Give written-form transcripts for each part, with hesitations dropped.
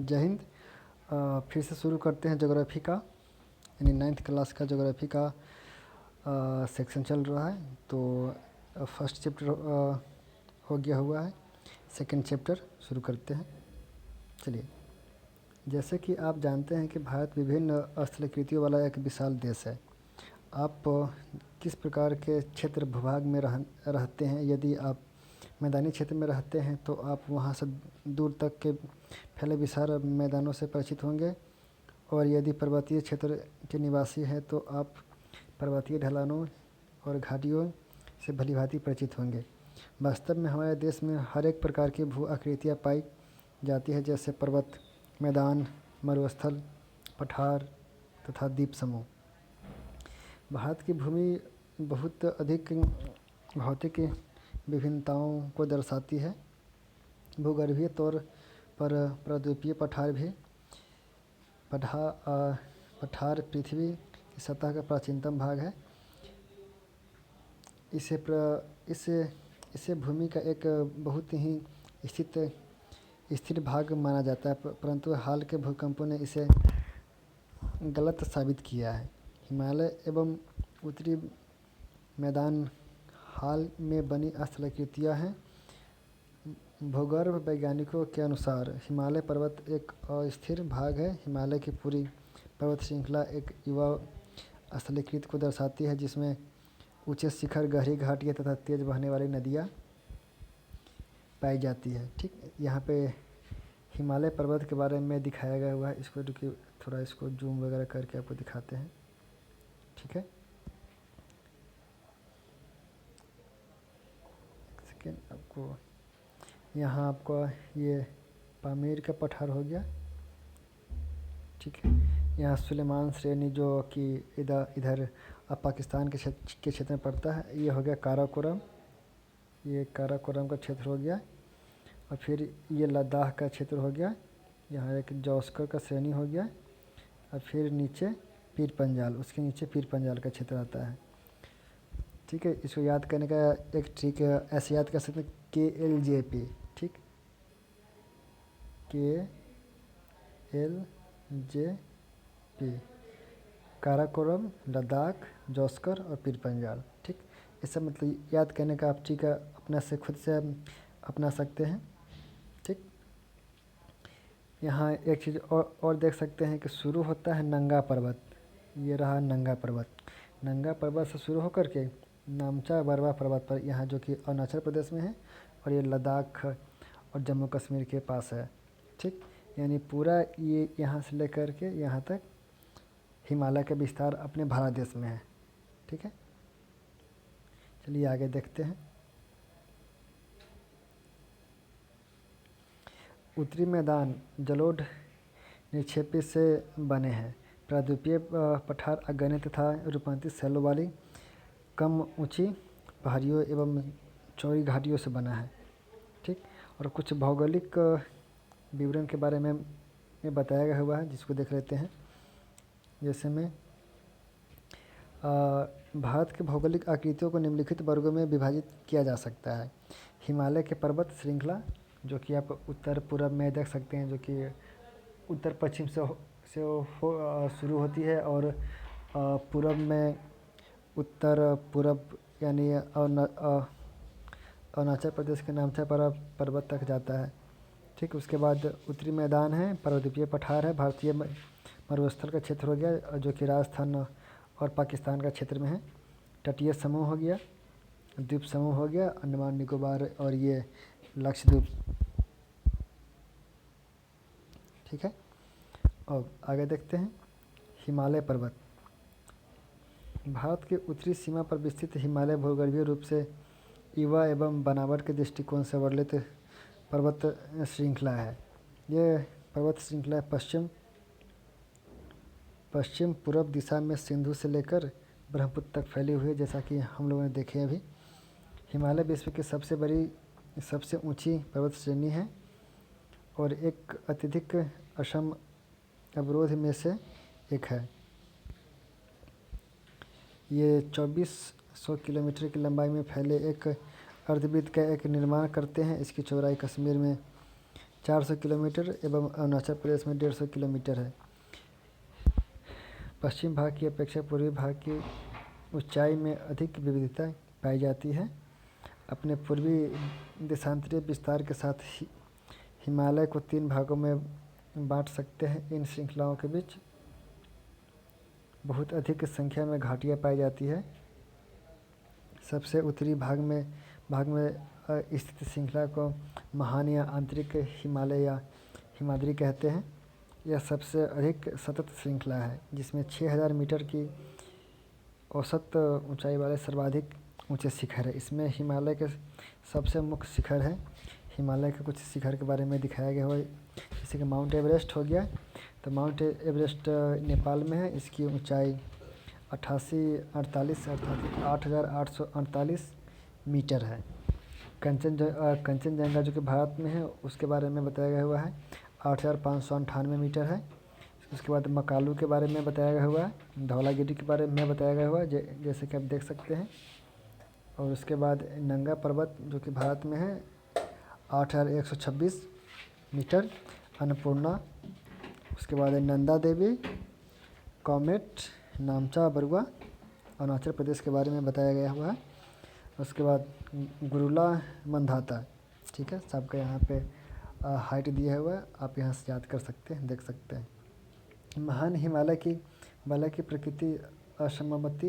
जय हिंद। फिर से शुरू करते हैं ज्योग्राफी का, यानी 9th क्लास का ज्योग्राफी का सेक्शन चल रहा है। तो फर्स्ट चैप्टर हो गया हुआ है, सेकंड चैप्टर शुरू करते हैं। चलिए, जैसे कि आप जानते हैं कि भारत विभिन्न स्थलाकृतियों वाला एक विशाल देश है। आप किस प्रकार के क्षेत्र भूभाग में रहते हैं? यदि आप मैदानी क्षेत्र में रहते हैं तो आप वहाँ से दूर तक के फैले विशाल मैदानों से परिचित होंगे, और यदि पर्वतीय क्षेत्र के निवासी हैं तो आप पर्वतीय ढलानों और घाटियों से भलीभांति परिचित होंगे। वास्तव में हमारे देश में हर एक प्रकार की भू आकृतियाँ पाई जाती है, जैसे पर्वत, मैदान, मरुस्थल, पठार तथा द्वीप समूह। भारत की भूमि बहुत अधिक भौतिक विभिन्नताओं को दर्शाती है। भूगर्भीय तौर पर प्रायद्वीपीय पठार पृथ्वी की सतह का प्राचीनतम भाग है। इसे भूमि का एक बहुत ही स्थिर भाग माना जाता है, परंतु हाल के भूकंपों ने इसे गलत साबित किया है। हिमालय एवं उत्तरी मैदान हाल में बनी स्थलाकृतियाँ हैं। भूगर्भ वैज्ञानिकों के अनुसार हिमालय पर्वत एक अस्थिर भाग है। हिमालय की पूरी पर्वत श्रृंखला एक युवा स्थलीकृत को दर्शाती है, जिसमें ऊंचे शिखर, गहरी घाटियाँ तथा तेज बहने वाली नदियाँ पाई जाती है। ठीक, यहाँ पे हिमालय पर्वत के बारे में दिखाया गया हुआ है। इसको रुकिए, थोड़ा इसको जूम वगैरह करके आपको दिखाते हैं। ठीक है, एक सेकेंड। आपको यहाँ आपको ये पामीर का पठार हो गया। ठीक है, यहाँ सुलेमान श्रेणी जो कि इधर पाकिस्तान के क्षेत्र में पड़ता है, ये हो गया काराकोरम। ये काराकोरम का क्षेत्र हो गया। और फिर ये लद्दाख का क्षेत्र हो गया। यहाँ एक जौस्कर का श्रेणी हो गया। और फिर नीचे पीर पंजाल, उसके नीचे पीर पंजाल का क्षेत्र आता है। ठीक है, इसको याद करने का एक ट्रिक है, ऐसे याद कर सकते हैं, KLJP। ठीक, KLJP, काराकोरम, लद्दाख, जौस्कर और पीर पंजाल। ठीक, इससे मतलब याद करने का आप ट्रिक अपना से खुद से अपना सकते हैं। ठीक, यहाँ एक चीज़ और देख सकते हैं कि शुरू होता है नंगा पर्वत। ये रहा नंगा पर्वत। नंगा पर्वत से शुरू होकर के नामचा बरवा पर्वत पर, यहाँ जो कि अरुणाचल प्रदेश में है, और ये लद्दाख और जम्मू कश्मीर के पास है। ठीक, यानी पूरा ये यहाँ से लेकर के यहाँ तक हिमालय का विस्तार अपने भारत देश में है। ठीक है, चलिए आगे देखते हैं। उत्तरी मैदान जलोढ़ निक्षेपी से बने हैं। प्रायद्वीपीय पठार अग्रणी तथा रूपांतरित शैलों वाली कम ऊंची पहाड़ियों एवं चौड़ी घाटियों से बना है। ठीक, और कुछ भौगोलिक विवरण के बारे में बताया गया हुआ है, जिसको देख लेते हैं। जैसे में भारत के भौगोलिक आकृतियों को निम्नलिखित वर्गों में विभाजित किया जा सकता है। हिमालय के पर्वत श्रृंखला, जो कि आप उत्तर पूर्व में देख सकते हैं, जो कि उत्तर पश्चिम से शुरू होती है, और पूर्व में उत्तर पूर्व यानी अरुणाचल प्रदेश के नामचा पर्वत तक जाता है। ठीक, उसके बाद उत्तरी मैदान है, प्रायद्वीपीय पठार है, भारतीय मरुस्थल का क्षेत्र हो गया, जो कि राजस्थान और पाकिस्तान का क्षेत्र में है। तटीय समूह हो गया, द्वीप समूह हो गया, अंडमान निकोबार और ये लक्षद्वीप। ठीक है, और आगे देखते हैं। हिमालय पर्वत भारत के उत्तरी सीमा पर विस्तृत हिमालय भूगर्भीय रूप से युवा एवं बनावट के दृष्टिकोण से वर्णित पर्वत श्रृंखला है। ये पर्वत श्रृंखला पश्चिम पूर्व दिशा में सिंधु से लेकर ब्रह्मपुत्र तक फैली हुई है, जैसा कि हम लोगों ने देखे अभी। हिमालय विश्व की सबसे ऊंची पर्वत श्रेणी है और एक अत्यधिक असम अवरोध में से एक है। ये 2400 किलोमीटर की लंबाई में फैले एक अर्धवृत्त का एक निर्माण करते हैं। इसकी चौड़ाई कश्मीर में 400 किलोमीटर एवं अरुणाचल प्रदेश में 150 किलोमीटर है। पश्चिम भाग की अपेक्षा पूर्वी भाग की ऊंचाई में अधिक विविधता पाई जाती है। अपने पूर्वी देशांतरीय विस्तार के साथ हिमालय को 3 भागों में बांट सकते हैं। इन श्रृंखलाओं के बीच बहुत अधिक संख्या में घाटियाँ पाई जाती है। सबसे उत्तरी भाग में स्थित श्रृंखला को महान या आंतरिक हिमालय या हिमाद्री कहते हैं। यह सबसे अधिक सतत श्रृंखला है, जिसमें 6000 मीटर की औसत ऊंचाई वाले सर्वाधिक ऊंचे शिखर है। इसमें हिमालय के सबसे मुख्य शिखर है। हिमालय के कुछ शिखर के बारे में दिखाया गया हुआ है, जैसे कि माउंट एवरेस्ट हो गया। तो माउंट एवरेस्ट नेपाल में है। इसकी ऊंचाई 8848 मीटर है। कंचनजंगा जो कि भारत में है, उसके बारे में बताया गया हुआ है 8598 मीटर है। उसके बाद मकालू के बारे में बताया गया हुआ है। धौलागिरी के बारे में बताया गया हुआ है, जैसे कि आप देख सकते हैं। और उसके बाद नंगा पर्वत जो कि भारत में है 8126 मीटर, अन्नपूर्णा। उसके बाद नंदा देवी, कॉमेट, नामचा बरुआ, अरुणाचल प्रदेश के बारे में बताया गया हुआ है। उसके बाद गुरुला मंधाता, ठीक है। सबका यहाँ पे हाइट दिया हुआ है, आप यहाँ से याद कर सकते हैं, देख सकते हैं। महान हिमालय की प्रकृति असममित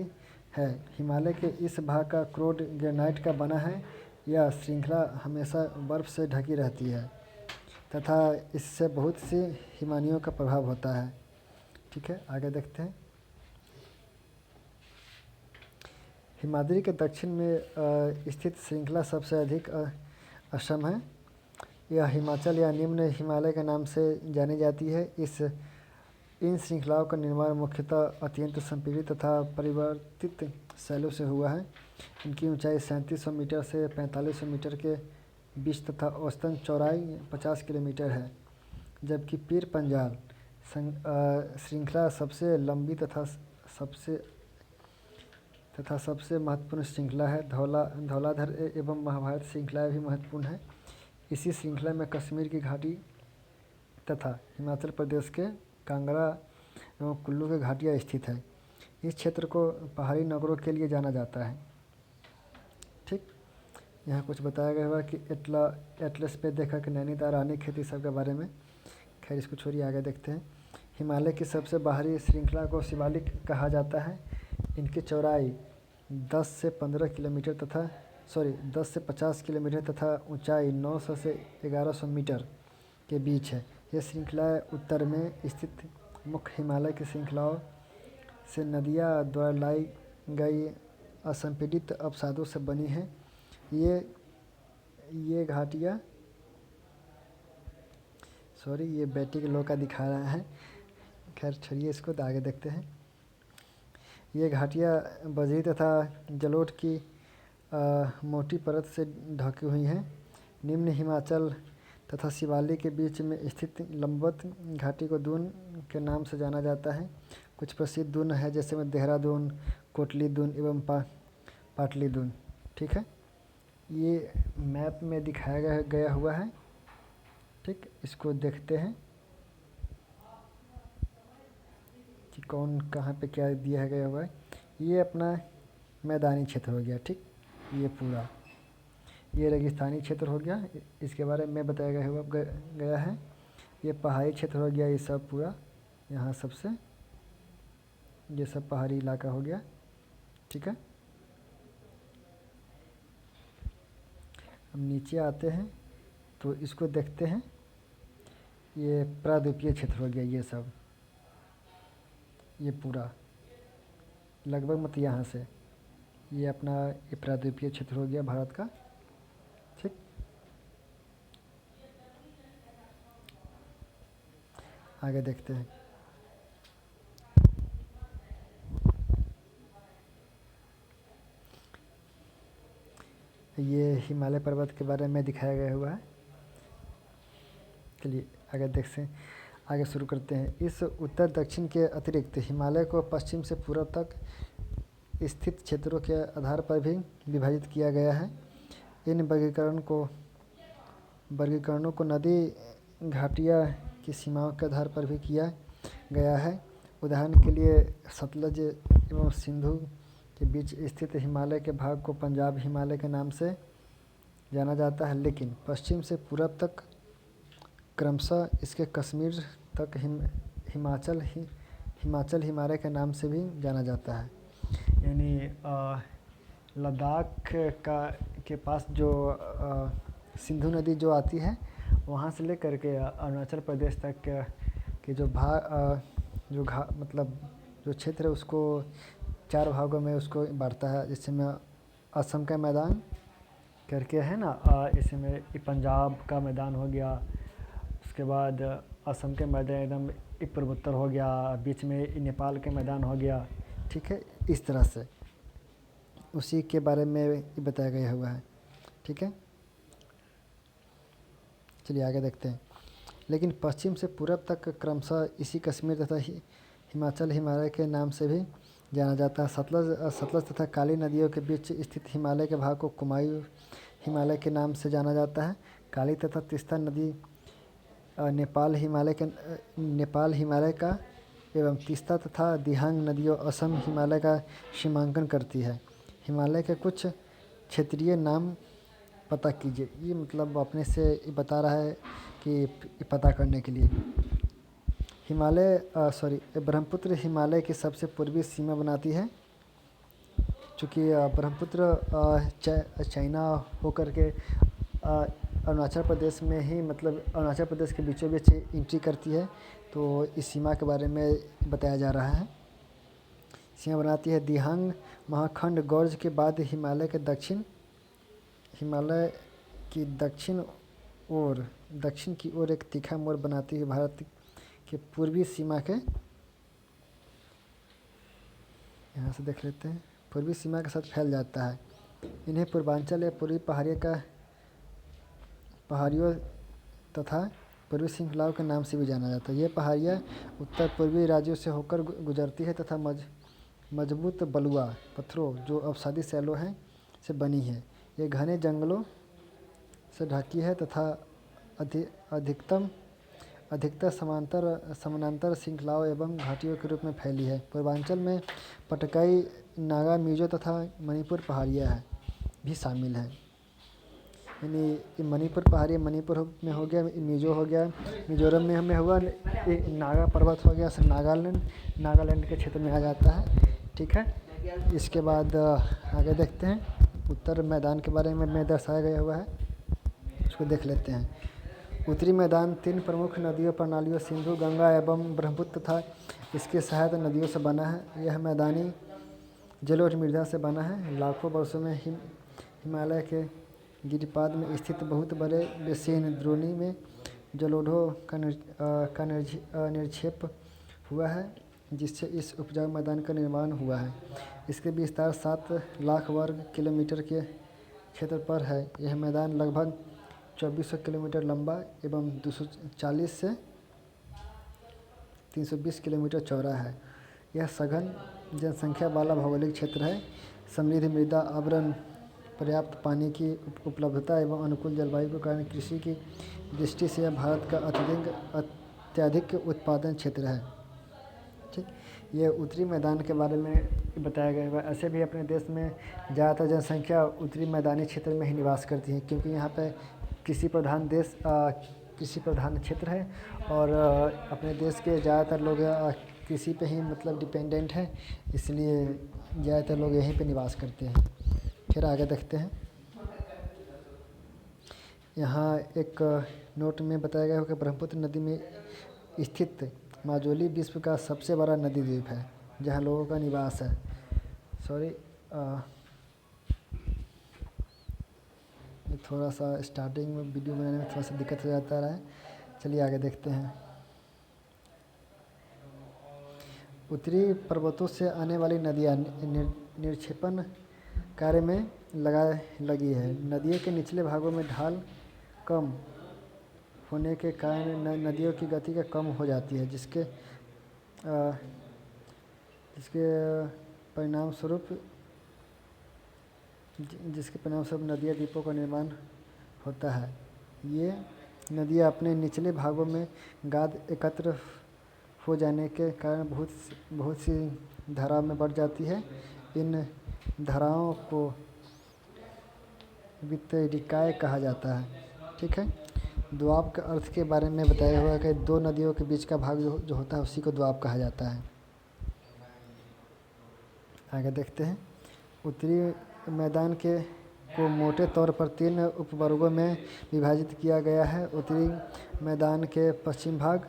है। हिमालय के इस भाग का क्रोड ग्रेनाइट का बना है। यह श्रृंखला हमेशा बर्फ़ से ढकी रहती है तथा इससे बहुत सी हिमानियों का प्रभाव होता है, ठीक है। आगे देखते हैं। हिमाद्री के दक्षिण में स्थित श्रृंखला सबसे अधिक असम है। यह हिमाचल या निम्न हिमालय के नाम से जानी जाती है। इन श्रृंखलाओं का निर्माण मुख्यतः अत्यंत संपीड़ित तथा परिवर्तित शैलों से हुआ है। इनकी ऊंचाई 3700 मीटर से 4500 मीटर के बीच तथा औसतन चौड़ाई 50 किलोमीटर है। जबकि पीर पंजाल श्रृंखला सबसे लंबी तथा सबसे महत्वपूर्ण श्रृंखला है। धौलाधर एवं महाभारत श्रृंखलाएँ भी महत्वपूर्ण हैं। इसी श्रृंखला में कश्मीर की घाटी तथा हिमाचल प्रदेश के कांगड़ा एवं कुल्लू की घाटियाँ स्थित है। इस क्षेत्र को पहाड़ी नगरों के लिए जाना जाता है, ठीक। यहाँ कुछ बताया गया हुआ कि एटलस पे देखा कि नैनीताल, रानीखेत सब के बारे में। खैर इसको छोड़िए, आगे देखते हैं। हिमालय की सबसे बाहरी श्रृंखला को शिवालिक कहा जाता है। इनकी चौड़ाई 10 से 50 किलोमीटर तथा ऊंचाई 900 से 1100 मीटर के बीच है। ये श्रृंखलाएँ उत्तर में स्थित मुख्य हिमालय की श्रृंखलाओं से नदियाँ द्वारा लाई गई असंपीड़ित अवसादों से बनी हैं। ये घाटियाँ ये बैटरी के लो का दिखा रहा है। खैर छोड़िए इसको, तो आगे देखते हैं। ये घाटियाँ बजरी तथा जलोढ़ की मोटी परत से ढकी हुई हैं। निम्न हिमाचल तथा शिवालिक के बीच में स्थित लंबवत घाटी को दून के नाम से जाना जाता है। कुछ प्रसिद्ध दून है, जैसे में देहरादून, कोटली दून एवं पाटली दून, ठीक है। ये मैप में दिखाया गया हुआ है, ठीक। इसको देखते हैं कि कौन कहाँ पे क्या दिया गया हुआ है। ये अपना मैदानी क्षेत्र हो गया, ठीक। ये पूरा ये रेगिस्तानी क्षेत्र हो गया, इसके बारे में बताया गया है। ये पहाड़ी क्षेत्र हो गया, ये सब पूरा यहाँ सबसे ये सब पहाड़ी इलाका हो गया, ठीक है। हम नीचे आते हैं तो इसको देखते हैं। ये प्राद्वीपीय क्षेत्र हो गया, ये सब ये पूरा लगभग मत यहाँ से ये अपना ये प्राद्वीपीय क्षेत्र हो गया भारत का, ठीक। आगे देखते हैं। ये हिमालय पर्वत के बारे में दिखाया गया हुआ है। चलिए आगे शुरू करते हैं। इस उत्तर दक्षिण के अतिरिक्त हिमालय को पश्चिम से पूर्व तक स्थित क्षेत्रों के आधार पर भी विभाजित किया गया है। इन वर्गीकरणों को नदी घाटियों की सीमाओं के आधार पर भी किया गया है। उदाहरण के लिए सतलज एवं सिंधु के बीच स्थित हिमालय के भाग को पंजाब हिमालय के नाम से जाना जाता है, लेकिन पश्चिम से पूरब तक क्रमशः इसके कश्मीर तक हिमाचल हिमालय के नाम से भी जाना जाता है। यानी लद्दाख के पास जो सिंधु नदी जो आती है, वहाँ से लेकर के अरुणाचल प्रदेश तक के जो मतलब जो क्षेत्र है उसको 4 भागों में उसको बांटता है। जिसमें असम का मैदान करके है ना, इसमें पंजाब का मैदान हो गया, उसके बाद असम के मैदान एकदम पूर्वोत्तर हो गया, बीच में नेपाल के मैदान हो गया। ठीक है, इस तरह से उसी के बारे में बताया गया हुआ है। ठीक है, चलिए आगे देखते हैं। लेकिन पश्चिम से पूरब तक क्रमशः इसी कश्मीर तथा हिमाचल हिमालय के नाम से भी जाना जाता है। सतलज तथा काली नदियों के बीच स्थित हिमालय के भाग को कुमायूं हिमालय के नाम से जाना जाता है। काली तथा तीस्ता नदी नेपाल हिमालय का एवं तीस्ता तथा दिहांग नदियों असम हिमालय का सीमांकन करती है। हिमालय के कुछ क्षेत्रीय नाम पता कीजिए। ये मतलब अपने से बता रहा है कि पता करने के लिए। ब्रह्मपुत्र हिमालय की सबसे पूर्वी सीमा बनाती है। चूँकि ब्रह्मपुत्र चाइना होकर के अरुणाचल प्रदेश में ही, मतलब अरुणाचल प्रदेश के बीचों बीच एंट्री करती है, तो इस सीमा के बारे में बताया जा रहा है। सीमा बनाती है दिहांग महाखंड गौर्ज के बाद हिमालय की दक्षिण की ओर एक तीखा मोड़ बनाती है। भारत के पूर्वी सीमा के, यहाँ से देख लेते हैं, पूर्वी सीमा के साथ फैल जाता है। इन्हें पूर्वांचल या पूर्वी पहाड़ियों तथा पूर्वी श्रृंखलाओं के नाम से भी जाना जाता है। ये पहाड़ियाँ उत्तर पूर्वी राज्यों से होकर गुजरती है तथा मजबूत बलुआ पत्थरों जो अवसादी शैलों हैं से बनी है। ये घने जंगलों से ढकी है तथा अधिकतर समानांतर श्रृंखलाओं एवं घाटियों के रूप में फैली है। पूर्वांचल में पटकाई, नागा, मिजो तथा मणिपुर पहाड़ियाँ भी शामिल हैं। यानी मणिपुर पहाड़ी मणिपुर में हो गया, मिजो हो गया, मिजोरम में हमें हुआ, नागा पर्वत हो गया, नागालैंड के क्षेत्र में आ जाता है। ठीक है, इसके बाद आगे देखते हैं। उत्तर मैदान के बारे में दर्शाया गया हुआ है, उसको देख लेते हैं। उत्तरी मैदान 3 प्रमुख नदियों प्रणालियों सिंधु, गंगा एवं ब्रह्मपुत्र तथा इसके सहायक नदियों से बना है। यह मैदानी जलोढ़ मृदा से बना है। लाखों वर्षों में हिमालय के गिरिपाद में स्थित बहुत बड़े बेसिन द्रोणी में जलोढ़ों का निक्षेप हुआ है, जिससे इस उपजाऊ मैदान का निर्माण हुआ है। इसके विस्तार 7 लाख वर्ग किलोमीटर के क्षेत्र पर है। यह मैदान लगभग 2400 किलोमीटर लंबा एवं 240 से 320 किलोमीटर चौड़ा है। यह सघन जनसंख्या वाला भौगोलिक क्षेत्र है। समृद्ध मृदा आवरण, पर्याप्त पानी की उपलब्धता एवं अनुकूल जलवायु के कारण कृषि की दृष्टि से यह भारत का अत्यधिक उत्पादन क्षेत्र है। ठीक, ये उत्तरी मैदान के बारे में बताया गया है। ऐसे भी अपने देश में ज़्यादातर जनसंख्या उत्तरी मैदानी क्षेत्र में ही निवास करती है, क्योंकि यहाँ पे कृषि प्रधान क्षेत्र है और अपने देश के ज़्यादातर लोग कृषि पे ही मतलब डिपेंडेंट हैं, इसलिए ज़्यादातर लोग यहीं पे निवास करते हैं। फिर आगे देखते हैं। यहाँ एक नोट में बताया गया है कि ब्रह्मपुत्र नदी में स्थित माजुली विश्व का सबसे बड़ा नदी द्वीप है, जहाँ लोगों का निवास है। थोड़ा सा स्टार्टिंग में वीडियो बनाने में थोड़ा सा दिक्कत हो जाता है। चलिए आगे देखते हैं। उत्तरी पर्वतों से आने वाली नदियाँ निक्षेपण कार्य में लगी है। नदियों के निचले भागों में ढाल कम होने के कारण नदियों की गति का कम हो जाती है, जिसके परिणाम स्वरूप नदियाँ द्वीपों का निर्माण होता है। ये नदियाँ अपने निचले भागों में गाद एकत्र हो जाने के कारण बहुत सी धाराओं में बढ़ जाती है। इन धाराओं को वितरिकाएँ कहा जाता है। ठीक है, दोआब के अर्थ के बारे में बताया हुआ है कि दो नदियों के बीच का भाग जो होता है उसी को दोआब कहा जाता है। आगे देखते हैं। उत्तरी मैदान को मोटे तौर पर 3 उपवर्गों में विभाजित किया गया है। उत्तरी मैदान के पश्चिम भाग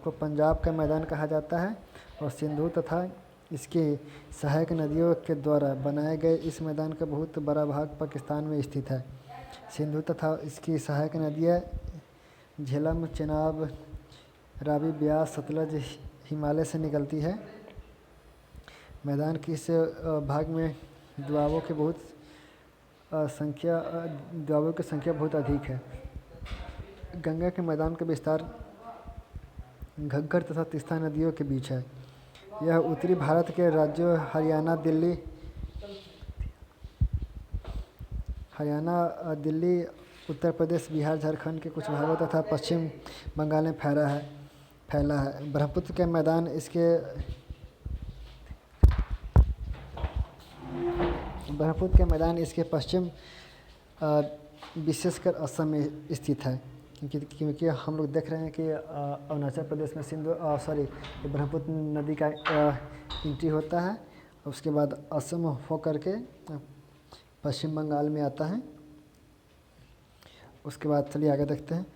को पंजाब का मैदान कहा जाता है और सिंधु तथा इसकी सहायक नदियों के द्वारा बनाए गए इस मैदान का बहुत बड़ा भाग पाकिस्तान में स्थित है। सिंधु तथा इसकी सहायक नदियाँ झेलम, चेनाब, रावी, ब्यास, सतलज हिमालय से निकलती है। मैदान के इस भाग में दोआबों की संख्या बहुत अधिक है। गंगा के मैदान का विस्तार घग्गर तथा तीस्ता नदियों के बीच है। यह उत्तरी भारत के राज्यों हरियाणा, दिल्ली, उत्तर प्रदेश, बिहार, झारखंड के कुछ भागों तथा पश्चिम बंगाल में फैला है। ब्रह्मपुत्र के मैदान इसके पश्चिम विशेषकर असम में स्थित है, क्योंकि हम लोग देख रहे हैं कि अरुणाचल प्रदेश में ब्रह्मपुत्र नदी का एंट्री होता है। उसके बाद असम होकर के पश्चिम बंगाल में आता है। उसके बाद चलिए आगे देखते हैं।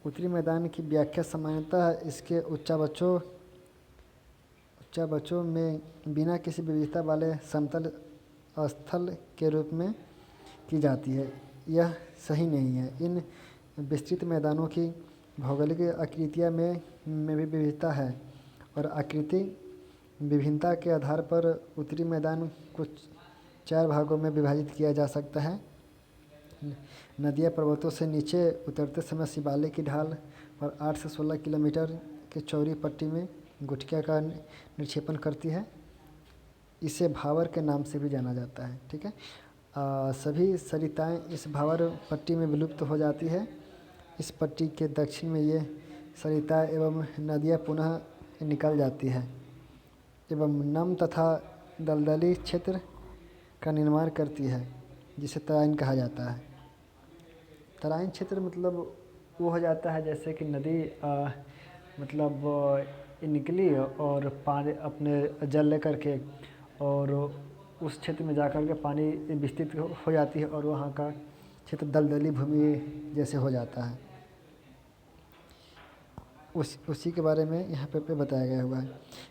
उत्तरी मैदान की व्याख्या सामान्यतः इसके उच्चा बच्चों में बिना किसी विविधता वाले समतल स्थल के रूप में की जाती है। यह सही नहीं है। इन विस्तृत मैदानों की भौगोलिक आकृतियाँ में भी विविधता है और आकृति विभिन्नता के आधार पर उत्तरी मैदान को 4 भागों में विभाजित किया जा सकता है। नदियाँ पर्वतों से नीचे उतरते समय शिवालिक की ढाल पर 8 से 16 किलोमीटर की चौड़ी पट्टी में गुठिया का निक्षेपण करती है। इसे भावर के नाम से भी जाना जाता है। ठीक है, सभी सरिताएं इस भावर पट्टी में विलुप्त हो जाती है। इस पट्टी के दक्षिण में ये सरिताएं एवं नदियाँ पुनः निकल जाती है एवं नम तथा दलदली क्षेत्र का निर्माण करती है, जिसे तराइन कहा जाता है। तराइन क्षेत्र मतलब वो हो जाता है जैसे कि नदी निकली और पानी अपने जल लेकर के और उस क्षेत्र में जाकर के पानी विस्तृत हो जाती है और वहाँ का क्षेत्र दलदली भूमि जैसे हो जाता है। उसी के बारे में यहाँ पे बताया गया हुआ है।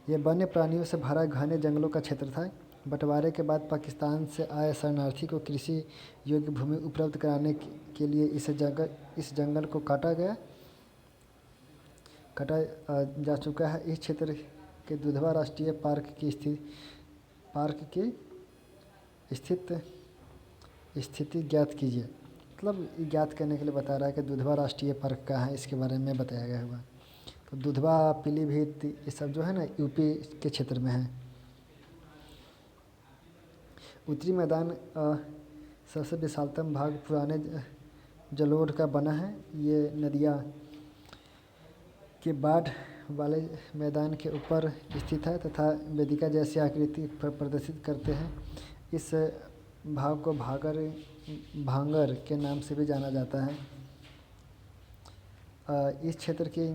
यह वन्य प्राणियों से भरा घने जंगलों का क्षेत्र था। बंटवारे के बाद पाकिस्तान से आए शरणार्थी को कृषि योग्य भूमि उपलब्ध कराने के लिए इस जंगल को काटा जा चुका है। इस क्षेत्र के दुधवा राष्ट्रीय पार्क की स्थिति ज्ञात कीजिए। मतलब ज्ञात करने के लिए बता रहा है कि दुधवा राष्ट्रीय पार्क कहाँ है, इसके बारे में बताया गया हुआ है। तो दुधवा, पीलीभीत ये सब जो है ना यूपी के क्षेत्र में है। उत्तरी मैदान सबसे विशालतम भाग पुराने जलोढ़ का बना है। ये नदियाँ के बाढ़ वाले मैदान के ऊपर स्थित है तथा वेदिका जैसी आकृति प्रदर्शित करते हैं। इस भाग को भांगर के नाम से भी जाना जाता है। इस क्षेत्र की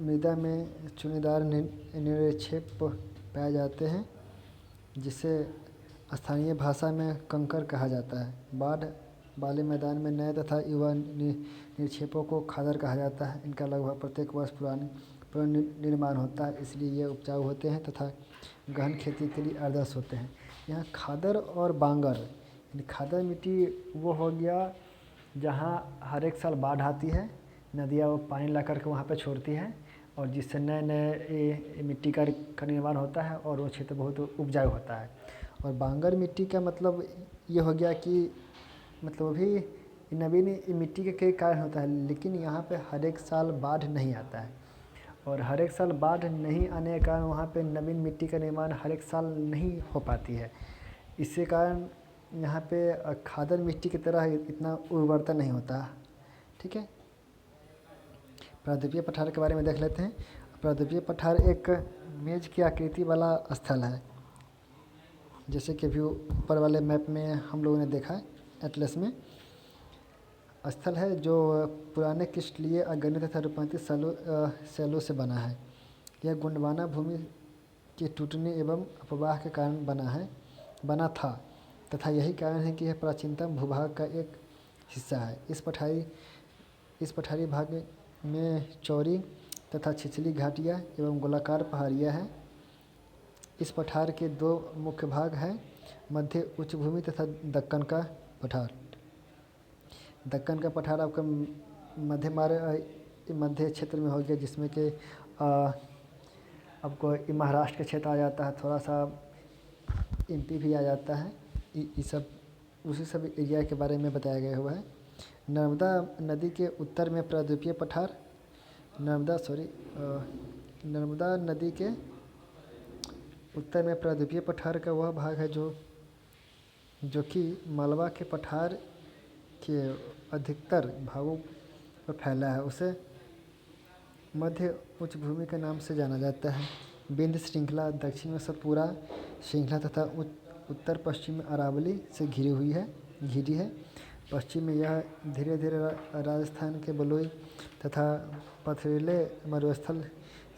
मृदा में चूनेदार निक्षेप पाए जाते हैं, जिसे स्थानीय भाषा में कंकर कहा जाता है। बाढ़ वाले मैदान में नए तथा युवा निक्षेपों को खादर कहा जाता है। इनका लगभग प्रत्येक वर्ष पुनर्निर्माण होता है, इसलिए ये उपजाऊ होते हैं तथा गहन खेती के लिए आदर्श होते हैं। यहाँ खादर और बांगर, खादर मिट्टी वो हो गया जहाँ हर एक साल बाढ़ आती है, नदियाँ वो पानी ला करके वहाँ पे छोड़ती है और जिससे नए मिट्टी का निर्माण होता है और वो क्षेत्र बहुत उपजाऊ होता है। और बांगर मिट्टी का मतलब ये हो गया कि मतलब भी नवीन मिट्टी के कारण होता है, लेकिन यहाँ पे हर एक साल बाढ़ नहीं आता है और हर एक साल बाढ़ नहीं आने के कारण वहाँ पे नवीन मिट्टी का निर्माण हर एक साल नहीं हो पाती है। इसके कारण यहाँ पे खादर मिट्टी की तरह इतना उर्वरता नहीं होता। ठीक है, प्रायद्वीपीय पठार के बारे में देख लेते हैं। प्रायद्वीपीय पठार एक मेज की आकृति वाला स्थल है, जैसे कि अभी ऊपर वाले मैप में हम लोगों ने देखा है, एटलस में। स्थल है जो पुराने क्रिस्टलीय अग्नि तथा रूपांतरित शैलों से बना है। यह गोंडवाना भूमि के टूटने एवं अपवाह के कारण बना था तथा यही कारण है कि यह प्राचीनतम भूभाग का एक हिस्सा है। इस पठारी भाग में चौड़ी तथा छिछली घाटियाँ एवं गोलाकार पहाड़ियाँ हैं। इस पठार के दो मुख्य भाग हैं, मध्य उच्च भूमि तथा दक्कन का पठार। दक्कन का पठार आपका मध्य क्षेत्र में हो गया, जिसमें कि आपको महाराष्ट्र का क्षेत्र आ जाता है, थोड़ा सा एमपी भी आ जाता है। ये सब उसी सब एरिया के बारे में बताया गया हुआ है। नर्मदा नदी के उत्तर में प्रायद्वीपीय पठार नर्मदा नदी के उत्तर में प्रायद्वीपीय पठार का वह भाग है जो कि मालवा के पठार के अधिकतर भागों पर फैला है। उसे मध्य उच्च भूमि के नाम से जाना जाता है। विंध्य श्रृंखला दक्षिण में सतपुरा श्रृंखला तथा उत्तर पश्चिम में अरावली से घिरी है। पश्चिम में यह धीरे धीरे राजस्थान के बलुई तथा पथरीले मरुस्थल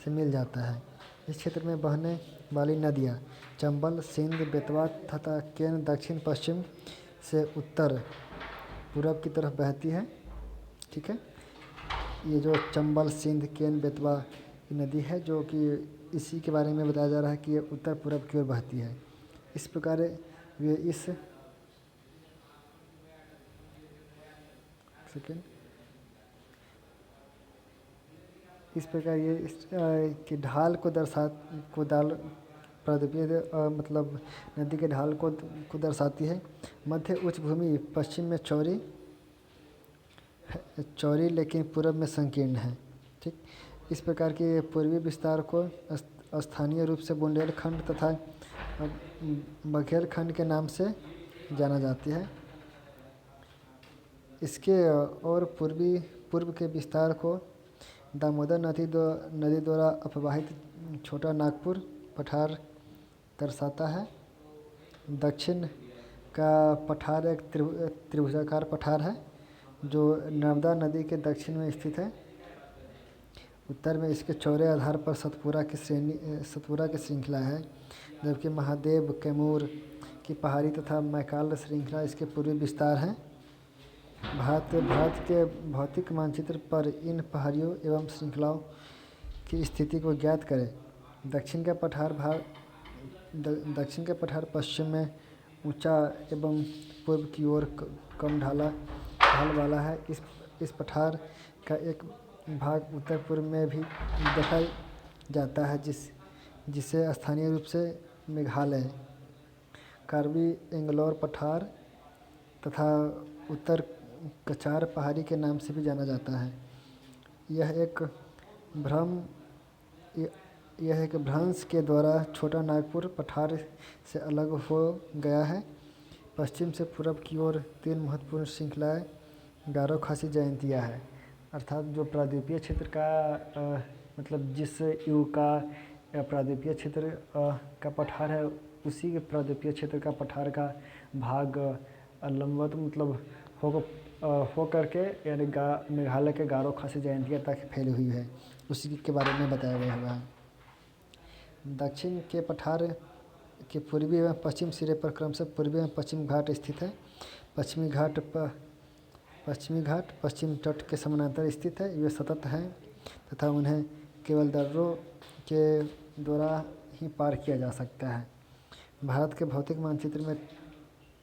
से मिल जाता है। इस क्षेत्र में बहने वाली नदियाँ चंबल, सिंध, बेतवा तथा केन दक्षिण पश्चिम से उत्तर पूरब की तरफ बहती है। ठीक है, ये जो चंबल, सिंध, केन, बेतवा की नदी है, जो कि इसी के बारे में बताया जा रहा है कि ये उत्तर पूरब की ओर बहती है। इस प्रकार वे की ढाल प्रायद्वीपीय मतलब नदी के ढाल को दर्शाती है। मध्य उच्च भूमि पश्चिम में चौड़ी लेकिन पूरब में संकीर्ण है। ठीक, इस प्रकार के पूर्वी विस्तार को स्थानीय रूप से बुंदेलखंड तथा बघेलखंड के नाम से जाना जाती है। इसके और पूर्व के विस्तार को दामोदर नदी द्वारा अपवाहित छोटा नागपुर पठार दर्शाता है। दक्षिण का पठार एक त्रिभुजाकार पठार है जो नर्मदा नदी के दक्षिण में स्थित है। उत्तर में इसके चौड़े आधार पर सतपुरा की श्रृंखला है, जबकि महादेव, कैमूर की पहाड़ी तथा मैकाल श्रृंखला इसके पूर्वी विस्तार हैं। भारत के भौतिक मानचित्र पर इन पहाड़ियों एवं श्रृंखलाओं की स्थिति को ज्ञात करें। दक्षिण का पठार पश्चिम में ऊंचा एवं पूर्व की ओर कम ढाल वाला है। इस पठार का एक भाग उत्तर पूर्व में भी देखा जाता है, जिसे स्थानीय रूप से मेघालय, कार्बी एंगलोर पठार तथा उत्तर कचार पहाड़ी के नाम से भी जाना जाता है। यह एक भ्रंश के द्वारा छोटा नागपुर पठार से अलग हो गया है। पश्चिम से पूरब की ओर 3 महत्वपूर्ण श्रृंखलाएँ गारो खासी जयंतिया है। अर्थात जो प्रायद्वीपीय क्षेत्र का मतलब जिस युग का प्रायद्वीपीय क्षेत्र का पठार है, उसी के प्रायद्वीपीय क्षेत्र का पठार का भाग लंबवत मतलब हो करके यानी मेघालय के गारो खासी जयंतिया तक फैली हुई है, उसी के बारे में बताया गया हुआ है। दक्षिण के पठार के पूर्वी एवं पश्चिम सिरे पर क्रमशः पूर्वी एवं पश्चिम घाट स्थित है। पश्चिमी घाट पश्चिम तट के समानांतर स्थित है। वे सतत हैं तथा उन्हें केवल दर्रों के द्वारा ही पार किया जा सकता है। भारत के भौतिक मानचित्र में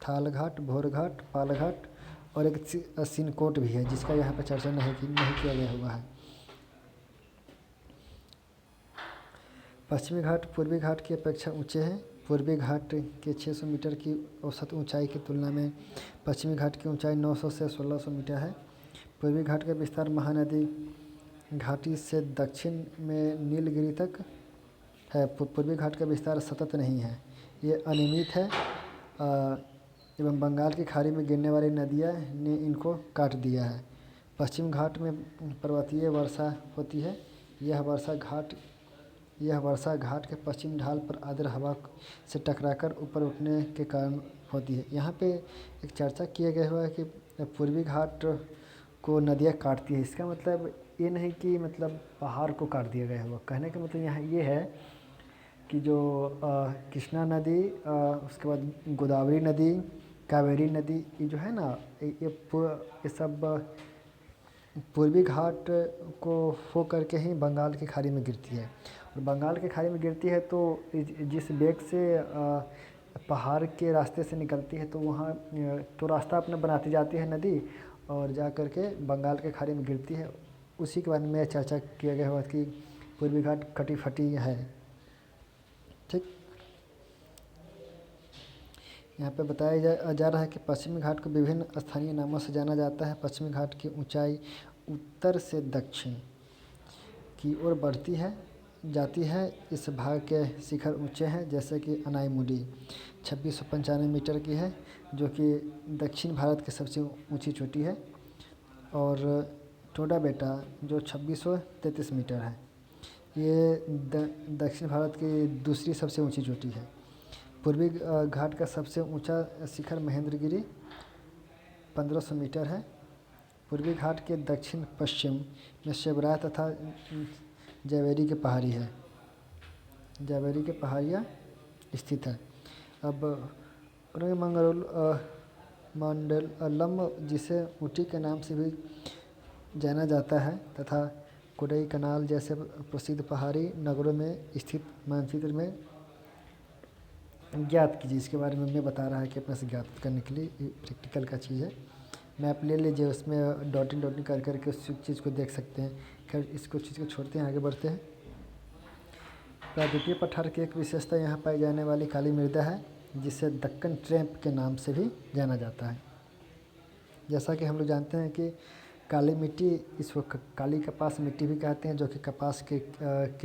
थाल घाट, भोर घाट, पाल घाट और एक सिनकोट भी है, जिसका यहाँ पर चर्चा नहीं किया गया हुआ है। पश्चिमी घाट पूर्वी घाट की अपेक्षा ऊंचे हैं। पूर्वी घाट के 600 मीटर की औसत ऊंचाई की तुलना में पश्चिमी घाट की ऊंचाई 900 से 1600 मीटर है। पूर्वी घाट का विस्तार महानदी घाटी से दक्षिण में नीलगिरी तक है। पूर्वी घाट का विस्तार सतत नहीं है, ये अनियमित है एवं बंगाल की खाड़ी में गिरने वाली नदियाँ ने इनको काट दिया है। पश्चिम घाट में पर्वतीय वर्षा होती है। यह वर्षा घाट के पश्चिम ढाल पर आर्द्र हवा से टकराकर ऊपर उठने के कारण होती है। यहाँ पे एक चर्चा किया गया हुआ है कि पूर्वी घाट को नदियाँ काटती है। इसका मतलब ये नहीं कि मतलब पहाड़ को काट दिया गया हुआ। कहने का मतलब यहाँ ये है कि जो कृष्णा नदी, उसके बाद गोदावरी नदी, कावेरी नदी, ये जो है ना, ये सब पूर्वी घाट को हो करके ही बंगाल की खाड़ी में गिरती है। और बंगाल की खाड़ी में गिरती है तो जिस वेग से पहाड़ के रास्ते से निकलती है तो वहाँ तो रास्ता अपना बनाती जाती है नदी, और जा कर के बंगाल के खाड़ी में गिरती है। उसी के बारे में चर्चा किया गया हुआ कि पूर्वी घाट कटी फटी है। ठीक, यहाँ पे बताया जा रहा है कि पश्चिमी घाट को विभिन्न स्थानीय नामों से जाना जाता है। पश्चिमी घाट की ऊंचाई उत्तर से दक्षिण की ओर बढ़ती है जाती है। इस भाग के शिखर ऊंचे हैं, जैसे कि अनाईमुडी 2695 मीटर की है, जो कि दक्षिण भारत की सबसे ऊंची चोटी है। और टोडा बेटा जो 2633 मीटर है, ये दक्षिण भारत की दूसरी सबसे ऊंची चोटी है। पूर्वी घाट का सबसे ऊंचा शिखर महेंद्रगिरी 1500 मीटर है। पूर्वी घाट के दक्षिण पश्चिम में शिवराय तथा जावेरी के पहाड़ी है। जावेरी के पहाड़ियाँ स्थित है। अब मंडलम, जिसे ऊटी के नाम से भी जाना जाता है, तथा कोडई कनाल जैसे प्रसिद्ध पहाड़ी नगरों में स्थित मानचित्र में ज्ञात कीजिए। इसके बारे में मैं बता रहा है कि अपने से ज्ञात करने के लिए प्रैक्टिकल का चीज़ है। मैप ले लीजिए, उसमें डॉटिंग कर करके उस चीज़ को देख सकते हैं। खैर, इसको चीज़ को छोड़ते हैं, आगे बढ़ते हैं। प्रायद्वीपीय पठार की एक विशेषता यहाँ पाई जाने वाली काली मृदा है, जिसे दक्कन ट्रैप के नाम से भी जाना जाता है। जैसा कि हम लोग जानते हैं कि काली मिट्टी, इसको काली कपास मिट्टी भी कहते हैं, जो कि कपास के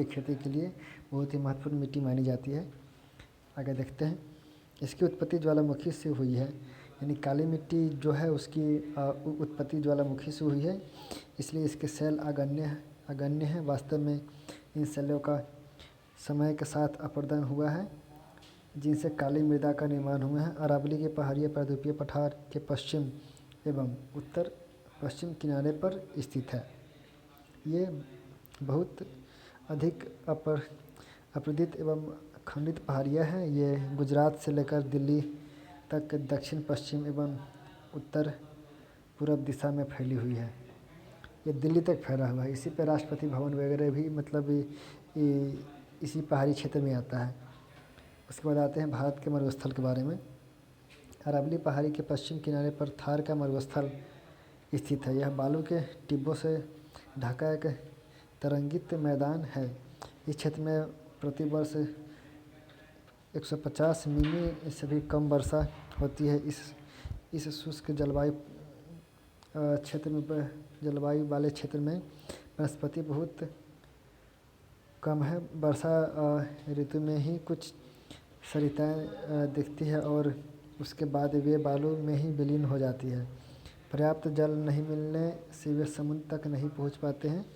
खेती के लिए बहुत ही महत्वपूर्ण मिट्टी मानी जाती है। आगे देखते हैं। इसकी उत्पत्ति ज्वालामुखी से हुई है, यानी काली मिट्टी जो है उसकी उत्पत्ति ज्वालामुखी से हुई है, इसलिए इसके सेल अगण्य हैं। वास्तव में इन सेलों का समय के साथ अपरदन हुआ है, जिनसे काली मृदा का निर्माण हुआ है। अरावली के पहाड़ियाँ प्रायद्वीपीय पठार के पश्चिम एवं उत्तर पश्चिम किनारे पर स्थित है। ये बहुत अधिक अपरदित एवं खंडित पहाड़ियाँ हैं। ये गुजरात से लेकर दिल्ली तक दक्षिण पश्चिम एवं उत्तर पूर्व दिशा में फैली हुई है। ये दिल्ली तक फैला हुआ है। इसी पे राष्ट्रपति भवन वगैरह भी मतलब इसी पहाड़ी क्षेत्र में आता है। उसके बाद आते हैं भारत के मरुस्थल के बारे में। अरावली पहाड़ी के पश्चिम किनारे पर थार का मरुस्थल स्थित है। यह बालू के टिब्बों से ढका एक तरंगित मैदान है। इस क्षेत्र में प्रतिवर्ष 150 मिमी से भी कम वर्षा होती है। इस शुष्क जलवायु वाले क्षेत्र में वनस्पति बहुत कम है। वर्षा ऋतु में ही कुछ सरिताएं दिखती है और उसके बाद वे बालू में ही विलीन हो जाती है। पर्याप्त जल नहीं मिलने से वे समुद्र तक नहीं पहुंच पाते हैं।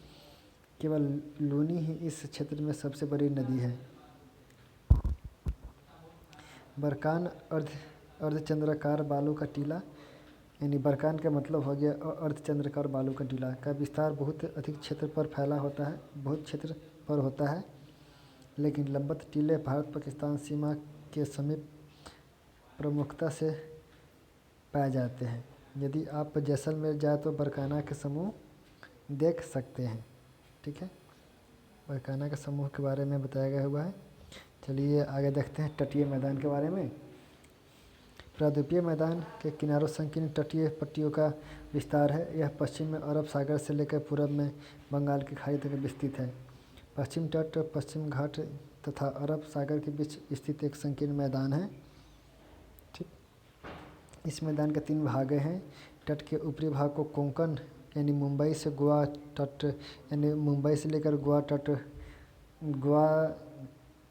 केवल लूनी ही इस क्षेत्र में सबसे बड़ी नदी है। बरकान अर्धचंद्राकार बालू का टीला, यानी बरकान का मतलब हो गया अर्धचंद्राकार बालू का टीला का विस्तार बहुत अधिक क्षेत्र पर फैला होता है, बहुत क्षेत्र पर होता है। लेकिन लंबवत टीले भारत पाकिस्तान सीमा के समीप प्रमुखता से पाए जाते हैं। यदि आप जैसलमेर जाए तो बरकाना के समूह देख सकते हैं। ठीक है, बरकाना के समूह के बारे में बताया गया हुआ है। चलिए आगे देखते हैं तटीय मैदान के बारे में। प्रायद्वीपीय मैदान के किनारों संकीर्ण तटीय पट्टियों का विस्तार है। यह पश्चिम में अरब सागर से लेकर पूर्व में बंगाल की खाड़ी तक विस्तृत है। पश्चिम तट पश्चिम घाट तथा अरब सागर के बीच स्थित एक संकीर्ण मैदान है। ठीक, इस मैदान के 3 भाग हैं। तट के ऊपरी भाग को कोंकण, यानी मुंबई से गोवा तट, यानी मुंबई से लेकर गोवा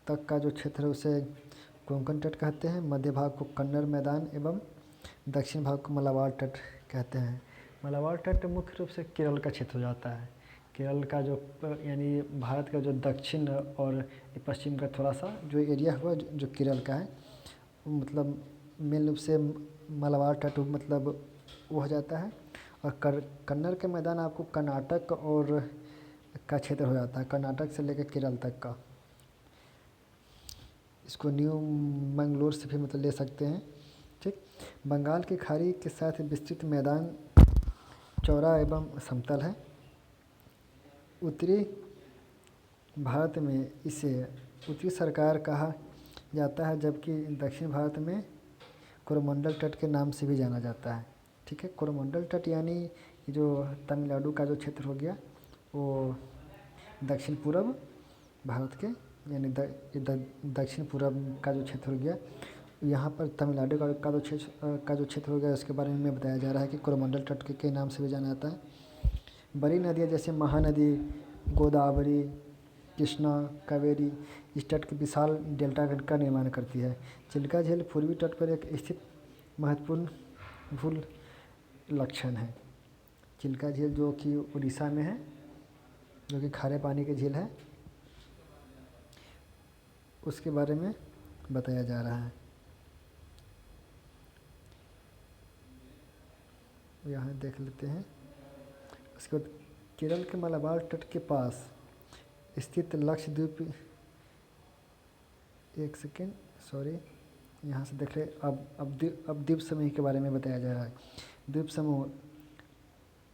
तक का जो क्षेत्र है उसे कोंकण तट कहते हैं। मध्य भाग को कन्नड़ मैदान एवं दक्षिण भाग को मलाबार तट कहते हैं। मालाबार तट मुख्य रूप से केरल का क्षेत्र हो जाता है। केरल का जो यानी भारत का जो दक्षिण और पश्चिम का थोड़ा सा जो एरिया हुआ जो केरल का है, मतलब मेन रूप से मालाबार तट मतलब वो हो जाता है। और कन्नड़ के मैदान आपको कर्नाटक और का क्षेत्र हो जाता है, कर्नाटक से लेकर केरल तक का। इसको न्यू मंगलोर से भी मतलब ले सकते हैं, ठीक। बंगाल की खाड़ी के साथ विस्तृत मैदान चौड़ा एवं समतल है। उत्तरी भारत में इसे उत्तरी सरकार कहा जाता है, जबकि दक्षिण भारत में कोरोमंडल तट के नाम से भी जाना जाता है, ठीक है। कोरोमंडल तट यानी जो तमिलनाडु का जो क्षेत्र हो गया वो दक्षिण पूर्व भारत के यानी दक्षिण पूर्व का जो क्षेत्र हो गया, यहाँ पर तमिलनाडु का जो क्षेत्र हो गया उसके बारे में बताया जा रहा है कि कोरोमंडल तट के कई नाम से भी जाना जाता है। बड़ी नदियाँ जैसे महानदी, गोदावरी, कृष्णा, कावेरी इस तट के विशाल डेल्टा का निर्माण करती है। चिल्का झील पूर्वी तट पर एक स्थित महत्वपूर्ण भू लक्षण है। चिल्का झील जो कि उड़ीसा में है, जो कि खारे पानी की झील है, उसके बारे में बताया जा रहा है। यहाँ देख लेते हैं। उसके बाद केरल के मालाबार तट के पास स्थित लक्षद्वीप, एक सेकेंड सॉरी, यहाँ से देख रहे अब द्वीप समूह के बारे में बताया जा रहा है। द्वीप समूह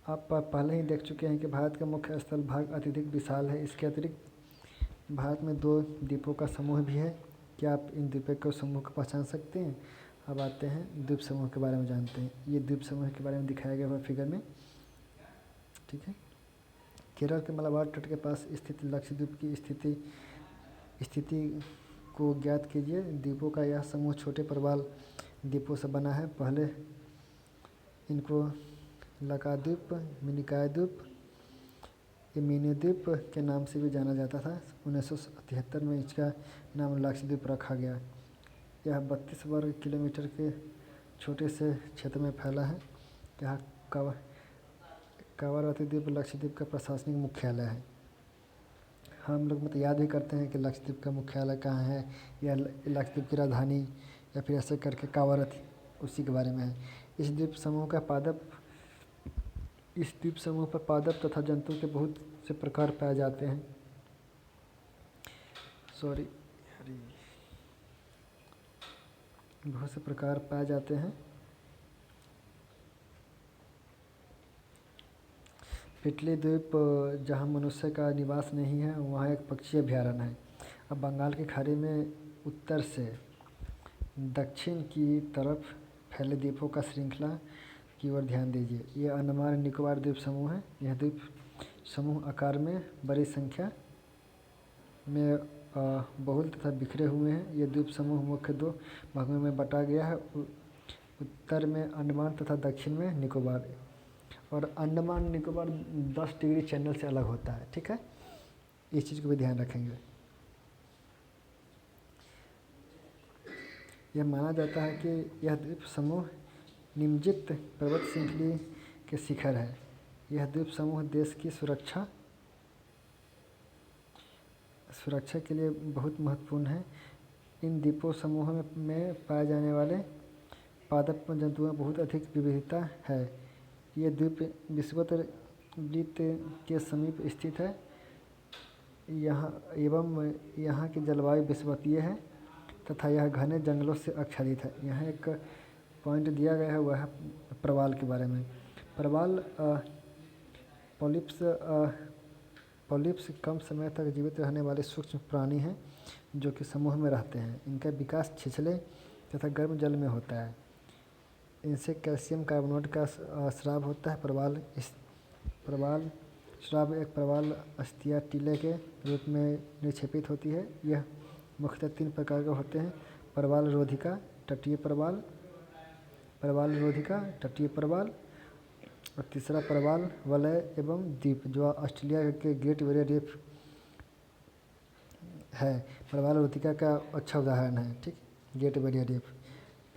आप पहले ही देख चुके हैं कि भारत का मुख्य स्थल भाग अत्यधिक विशाल है। इसके अतिरिक्त भारत में 2 द्वीपों का समूह भी है। क्या आप इन द्वीपों के समूह को पहचान सकते हैं? अब आते हैं द्वीप समूह के बारे में जानते हैं। ये द्वीप समूह के बारे में दिखाया गया हुआ फिगर में, ठीक है। केरल के मालाबार तट के पास स्थित लक्षद्वीप की स्थिति को ज्ञात कीजिए। द्वीपों का यह समूह छोटे प्रवाल द्वीपों से बना है। पहले इनको लकाद्वीप, मिनिकॉय द्वीप, मिनी द्वीप के नाम से भी जाना जाता था। 1973 में इसका नाम लक्षद्वीप रखा गया। यह 32 वर्ग किलोमीटर के छोटे से क्षेत्र में फैला है। यहाँ कावारती द्वीप लक्षद्वीप का प्रशासनिक मुख्यालय है। हम लोग मतलब याद भी करते हैं कि लक्षद्वीप का मुख्यालय कहाँ है, या लक्षद्वीप की राजधानी, या फिर ऐसे करके कावारती उसी के बारे में है। इस द्वीप समूह पर पादप तथा जंतुओं के बहुत से प्रकार पाए जाते हैं। बहुत से प्रकार पाए जाते हैं। पिटली द्वीप जहाँ मनुष्य का निवास नहीं है, वहाँ एक पक्षी अभयारण्य है। अब बंगाल की खाड़ी में उत्तर से दक्षिण की तरफ फैले द्वीपों का श्रृंखला की ओर ध्यान दीजिए। ये अंडमान निकोबार द्वीप समूह है। यह द्वीप समूह आकार में बड़ी संख्या में बहुल तथा बिखरे हुए हैं। ये द्वीप समूह मुख्य 2 भागों में बांटा गया है। उत्तर में अंडमान तथा दक्षिण में निकोबार। और अंडमान निकोबार 10 डिग्री चैनल से अलग होता है, ठीक है। इस चीज़ को भी ध्यान रखेंगे। यह माना जाता है कि यह द्वीप समूह निम्नलिखित पर्वत श्रृंखला के शिखर है। यह द्वीप समूह देश की सुरक्षा के लिए बहुत महत्वपूर्ण है। इन द्वीपों समूह में पाए जाने वाले पादप जंतुओं में बहुत अधिक विविधता है। ये द्वीप विषुवत वृत्त के समीप स्थित है। यहाँ की जलवायु विषुवतीय है तथा यह घने जंगलों से आच्छादित है। यहाँ एक पॉइंट दिया गया है, वह है प्रवाल के बारे में। प्रवाल पॉलिप्स कम समय तक जीवित रहने वाले सूक्ष्म प्राणी हैं जो कि समूह में रहते हैं। इनका विकास छिछले तथा गर्म जल में होता है। इनसे कैल्शियम कार्बोनेट का स्राव होता है। प्रवाल स्राव एक प्रवाल अस्थिया टीले के रूप में निक्षेपित होती है। यह मुख्यतः 3 प्रकार के होते हैं: प्रवाल रोधिका, तटीय प्रवाल, तटीय प्रवाल, और तीसरा प्रवाल वलय एवं द्वीप, जो ऑस्ट्रेलिया के ग्रेट बैरियर रीफ है। प्रवाल रोधिका का अच्छा उदाहरण है, ठीक, ग्रेट बैरियर रीफ।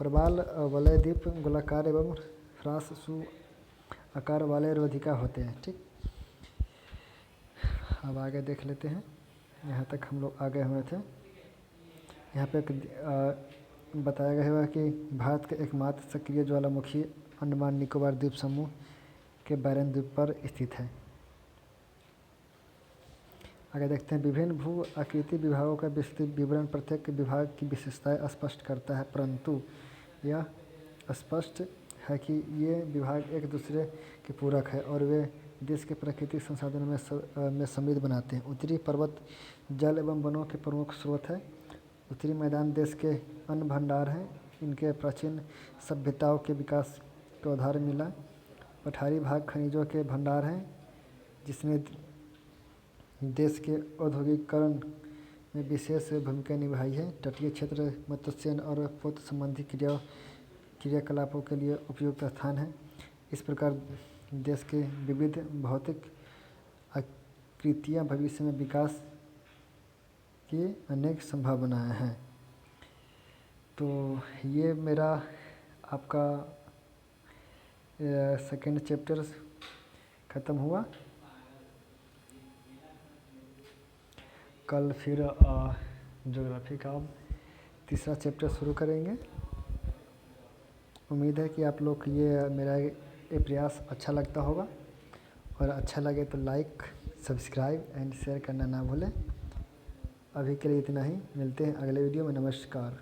प्रवाल वलय द्वीप गोलाकार एवं ह्रास आकार वाले रोधिका होते हैं। ठीक, अब आगे देख लेते हैं। यहाँ तक हम लोग आगे हुए थे। यहाँ पे बताया गया है कि भारत के एकमात्र सक्रिय ज्वालामुखी अंडमान निकोबार द्वीप समूह के बैरन द्वीप पर स्थित है। आगे देखते हैं। विभिन्न भू आकृति विभागों का विस्तृत विवरण प्रत्येक विभाग की विशेषताएं स्पष्ट करता है, परंतु यह स्पष्ट है कि ये विभाग एक दूसरे के पूरक है और वे देश के प्राकृतिक संसाधनों में समृद्ध बनाते हैं। उत्तरी पर्वत जल एवं वनों के प्रमुख स्रोत है। उत्तरी मैदान देश के अन्न भंडार हैं। इनके प्राचीन सभ्यताओं के विकास को आधार मिला। पठारी भाग खनिजों के भंडार हैं, जिसने देश के औद्योगिकरण में विशेष भूमिका निभाई है। तटीय क्षेत्र मत्स्यन और पोत संबंधी क्रियाकलापों के लिए उपयुक्त स्थान है। इस प्रकार देश के विविध भौतिक आकृतियाँ भविष्य में विकास की अनेक संभावनाएं हैं। तो ये मेरा आपका सेकंड चैप्टर ख़त्म हुआ। कल फिर ज्योग्राफी का तीसरा चैप्टर शुरू करेंगे। उम्मीद है कि आप लोग को ये मेरा ये प्रयास अच्छा लगता होगा, और अच्छा लगे तो लाइक, सब्सक्राइब एंड शेयर करना ना भूलें। अभी के लिए इतना ही, मिलते हैं अगले वीडियो में। नमस्कार।